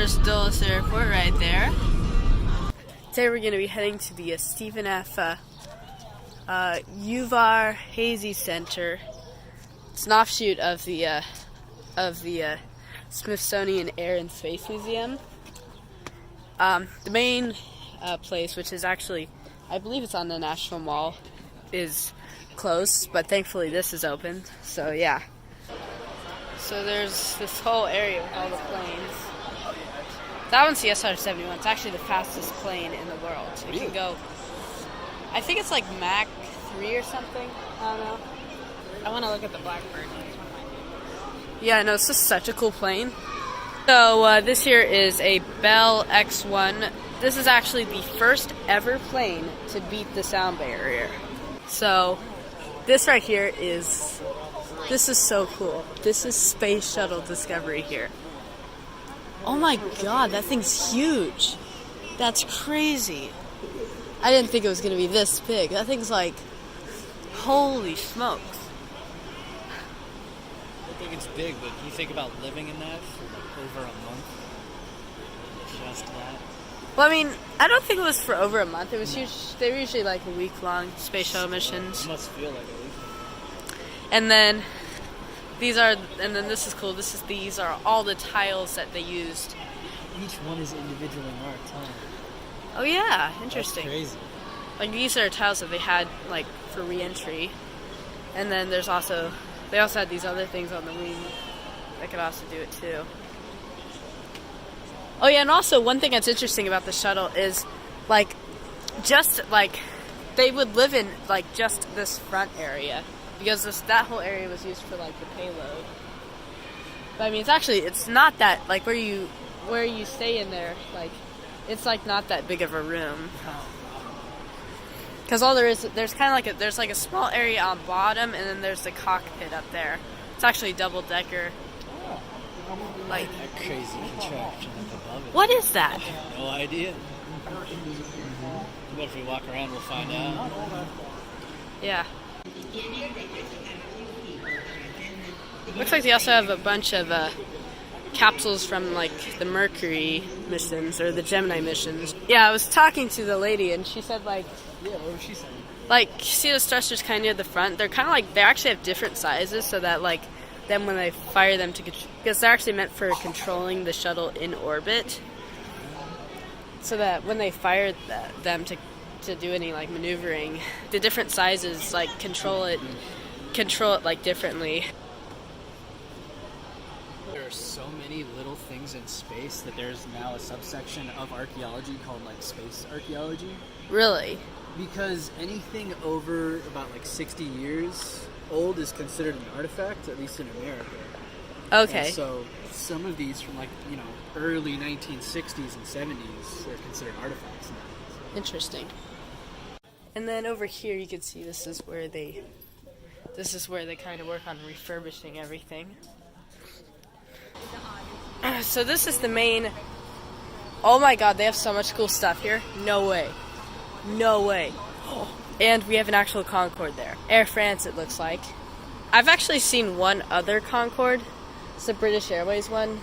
There's Dulles Airport right there. Today we're going to be heading to the Stephen F. Udvar Hazy Center. It's an offshoot of the Smithsonian Air and Space Museum. The main place, which is actually, I believe it's on the National Mall, is closed, but thankfully this is open. So yeah. So there's this whole area with all the planes. That one's the SR-71. It's actually the fastest plane in the world. It can go, I think it's like Mach 3 or something. I don't know. I want to look at the Blackbird. Yeah, no, it's just such a cool plane. So this here is a Bell X-1. This is actually the first ever plane to beat the sound barrier. So this right here is, this is so cool. This is Space Shuttle Discovery here. Oh my god, that thing's huge. That's crazy. I didn't think it was going to be this big. That thing's like, holy smokes. I think it's big, but you think about living in that for like over a month. Just that. Well, I mean, I don't think it was for over a month. It was they were usually like a week-long space shuttle missions. It must feel like a week. And then this is cool. These are all the tiles that they used. Each one is individually marked, huh? Oh yeah, interesting. That's crazy. Like these are tiles that they had like for re-entry, and then they also had these other things on the wing that could also do it too. Oh yeah, and also one thing that's interesting about the shuttle is like they would live in like just this front area because that whole area was used for like the payload. But I mean, it's not that like where you stay in there, like it's like not that big of a room. Because all there's kind of like a small area on bottom, and then there's the cockpit up there. It's actually double-decker. Like that crazy contraption up above it. What is that? No idea. But if we walk around, we'll find out. Yeah. Looks like they also have a bunch of capsules from like the Mercury missions or the Gemini missions. Yeah, I was talking to the lady, and she said like. Yeah, what was she saying? Like, see those thrusters kind of near the front? They're kind of like, they actually have different sizes so that, like, then when they fire them because they're actually meant for controlling the shuttle in orbit. So that when they fire them to do any, like, maneuvering, the different sizes, like, control it, like, differently. there are so many little things in space that there's now a subsection of archaeology called, like, space archaeology. Really? Because anything over about like 60 years old is considered an artifact, at least in America. Okay. And so some of these from like, you know, early 1960s and 70s are considered artifacts now. Interesting. And then over here you can see this is where they kind of work on refurbishing everything. So this is the main. Oh my god, they have so much cool stuff here. No way. No way. And we have an actual Concorde there. Air France, it looks like. I've actually seen one other Concorde. It's a British Airways one.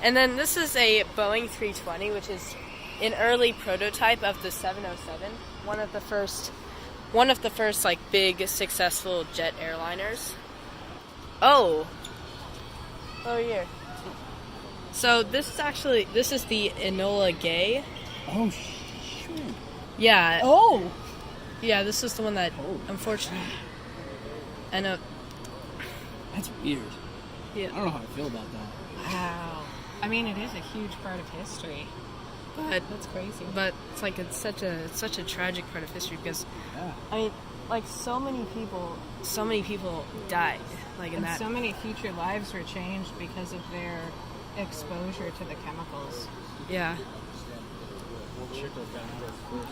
And then this is a Boeing 320, which is an early prototype of the 707. One of the first like big successful jet airliners. Oh here. So this is the Enola Gay. Oh shoot. Yeah. Oh. Yeah, this is the one that, unfortunately, I know. That's weird. Yeah. I don't know how I feel about that. Wow. I mean, it is a huge part of history. But That's crazy. But it's such a tragic part of history because, Yeah. I mean, like so many people died, like in And that. so many future lives were changed because of their exposure to the chemicals. Yeah. We'll trickle down of course.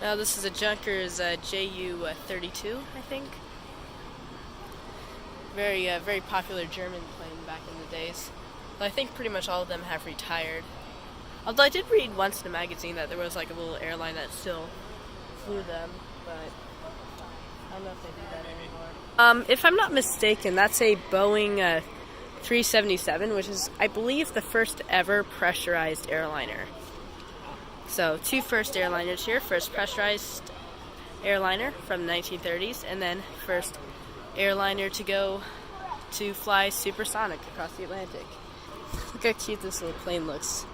Now this is a Junkers Ju-32, I think. Very popular German plane back in the days. But I think pretty much all of them have retired. Although I did read once in a magazine that there was like a little airline that still flew them, but I don't know if they do that anymore. If I'm not mistaken, that's a Boeing 377, which is, I believe, the first ever pressurized airliner. So, two first airliners here. First pressurized airliner from the 1930s, and then first airliner to fly supersonic across the Atlantic. Look how cute this little plane looks.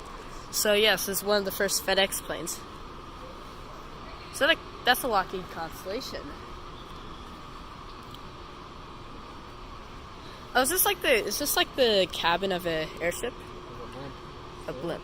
So yes, this is one of the first FedEx planes. So that's a Lockheed Constellation. Oh, is this like the cabin of an airship? A blimp.